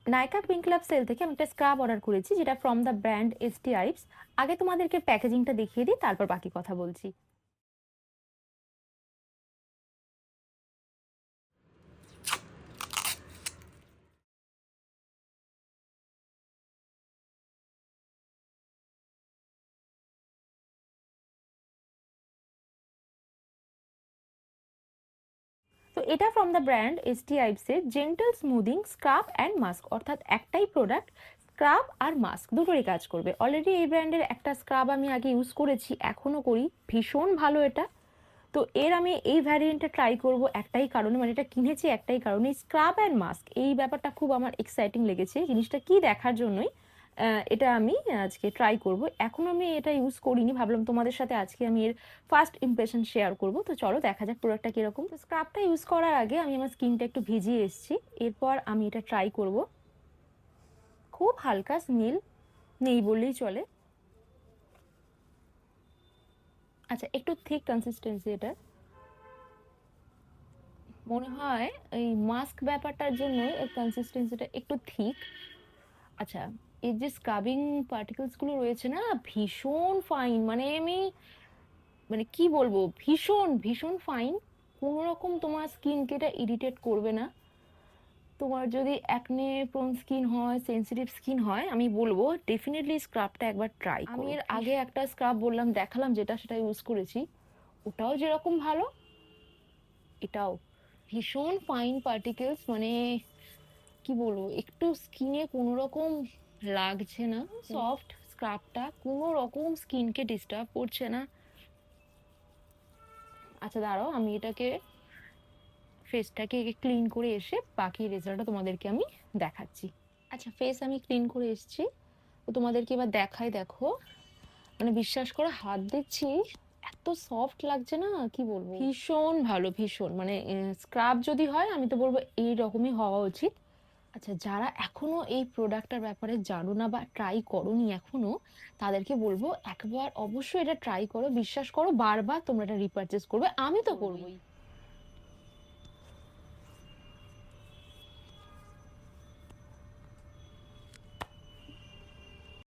নাইকা pink club sell থেকে আমি একটা স্ক্রাব অর্ডার করেছি, যেটা ফ্রম দ্য ব্র্যান্ড এসটি আইপস। আগে তোমাদেরকে প্যাকেজিংটা দেখিয়ে দিই, তারপর বাকি কথা বলছি। তো এটা ফ্রম দ্য ব্র্যান্ড এসটি আইপসের gentle smoothing scrub and mask, অর্থাৎ একটাই প্রোডাক্ট, স্ক্রাব আর মাস্ক দুটোরই কাজ করবে। অলরেডি এই ব্র্যান্ডের একটা স্ক্রাব আমি আগে ইউজ করেছি, এখনও করি, ভীষণ ভালো এটা। তো এর আমি এই ভ্যারিয়েন্টটা ট্রাই করব একটাই কারণে, মানে এটা কিনেছি একটাই কারণে, স্ক্রাব অ্যান্ড মাস্ক এই ব্যাপারটা খুব আমার এক্সাইটিং লেগেছে, জিনিসটা কি দেখার জন্যই এটা আমি আজকে ট্রাই করব। এখন আমি এটা ইউজ করিনি, ভাবলাম তোমাদের সাথে আজকে আমি এর ফার্স্ট ইমপ্রেশন শেয়ার করব। তো চলো দেখা যাক প্রোডাক্টটা কিরকম। তো স্ক্রাবটা ইউজ করার আগে আমি আমার স্কিনটা একটু ভিজিয়ে এসেছি, এরপর আমি এটা ট্রাই করব। খুব হালকা স্মেল, নেই বললেই চলে। আচ্ছা, একটু থিক কনসিস্টেন্সি এটা, মনে হয় এই মাস্ক ব্যাপারটার জন্য এর কনসিস্টেন্সিটা একটু থিক। আচ্ছা, এর যে স্ক্রাবিং পার্টিকেলস গুলো রয়েছে না, ভীষণ ফাইন, মানে আমি মানে কি বলবো, ভীষণ ভীষণ ফাইন। কোনো রকম তোমার স্কিনকে এটা ইরিটেট করবে না। তোমার যদি অ্যাকনে প্রোন স্কিন হয়, সেনসিটিভ স্কিন হয়, আমি বলবো ডেফিনেটলি স্ক্রাবটা একবার ট্রাই করো। আমি এর আগে একটা স্ক্রাব বললাম, দেখালাম, যেটা সেটা ইউজ করেছি, ওটাও যেরকম ভালো, এটাও ভীষণ ফাইন পার্টিকেলস, মানে কি বলবো, একটু স্কিনে কোনো রকম লাগছে না, সফট স্ক্রাবটা কোনো রকম স্কিনকে ডিস্টার্ব করছে না। আচ্ছা দাঁড়াও, আমি এটাকে ফেসটাকে ক্লিন করে এসে বাকি রেজাল্টটা তোমাদেরকে আমি দেখাচ্ছি। আচ্ছা, ফেস আমি ক্লিন করে এসেছি, তো তোমাদেরকে এবার দেখাই, দেখো, মানে বিশ্বাস করে হাত দিচ্ছি, এত সফট লাগছে না, কি বলবো, ভীষণ ভালো, ভীষণ, মানে স্ক্রাব যদি হয় আমি তো বলবো এই রকমই হওয়া উচিত। আচ্ছা, যারা এখনো এই প্রোডাক্টটার ব্যাপারে জানো না বা ট্রাই করোনি এখনো, তাদেরকে বলবো একবার অবশ্যই এটা ট্রাই করো, বিশ্বাস করো, বারবার তোমরা এটা রিপারচেস করবে, আমি তো করবোই।